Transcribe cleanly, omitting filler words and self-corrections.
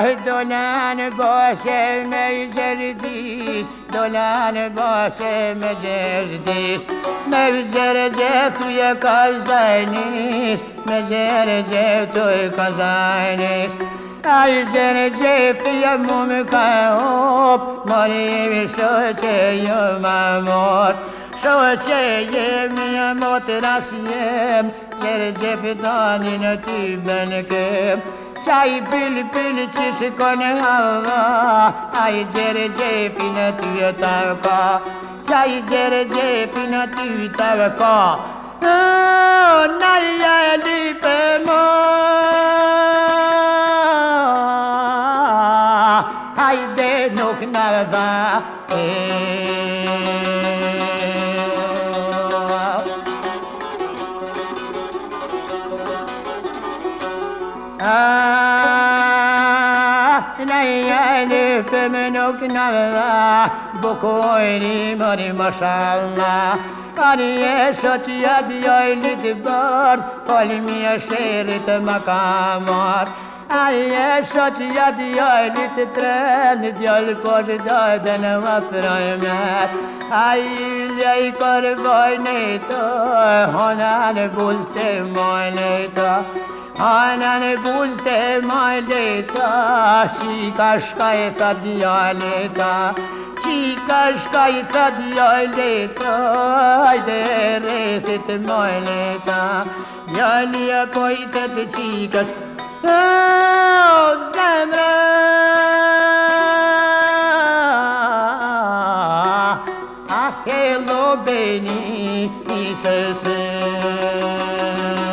Dolan bashe me gjerdis, dolan bashe me gjerdis, me gjergje tuje kazajnis, me gjergje tuje kazajnis. Ai gjergje fje mu më ka hop, mori shoqe jo ma mor. Shoqe jemi e motras jem, gjergje fitanin e ty ben kem. Qaj bil që shkon hava, ai gjergje fina ty e tavka. Qaj gjergje fina ty tavka. Naja e lipe mo, hajde nuk na dha nuk na dha bukojri mori mashallah. Ani e shoqja djajlit bard, falimi e sherit ma kamar. Ai e shoqja djajlit tren, djall poshtë dojde në vafrojmet. Ai ljej korbojnë të, honan buzte mojnë të. Hanan buzte mojnë të, shika shkaj të djallita. Qika shkaj të djallita, hajde rethit mojleta. Djalli e pojtet qikas, zemra. Ah, hello beni, isëse. Ai gjergje fina ty e tavka, qaj gjergje fina ty tavka. Qaj gjergje fina ty tavka. Ai gjergje fina ty tavka.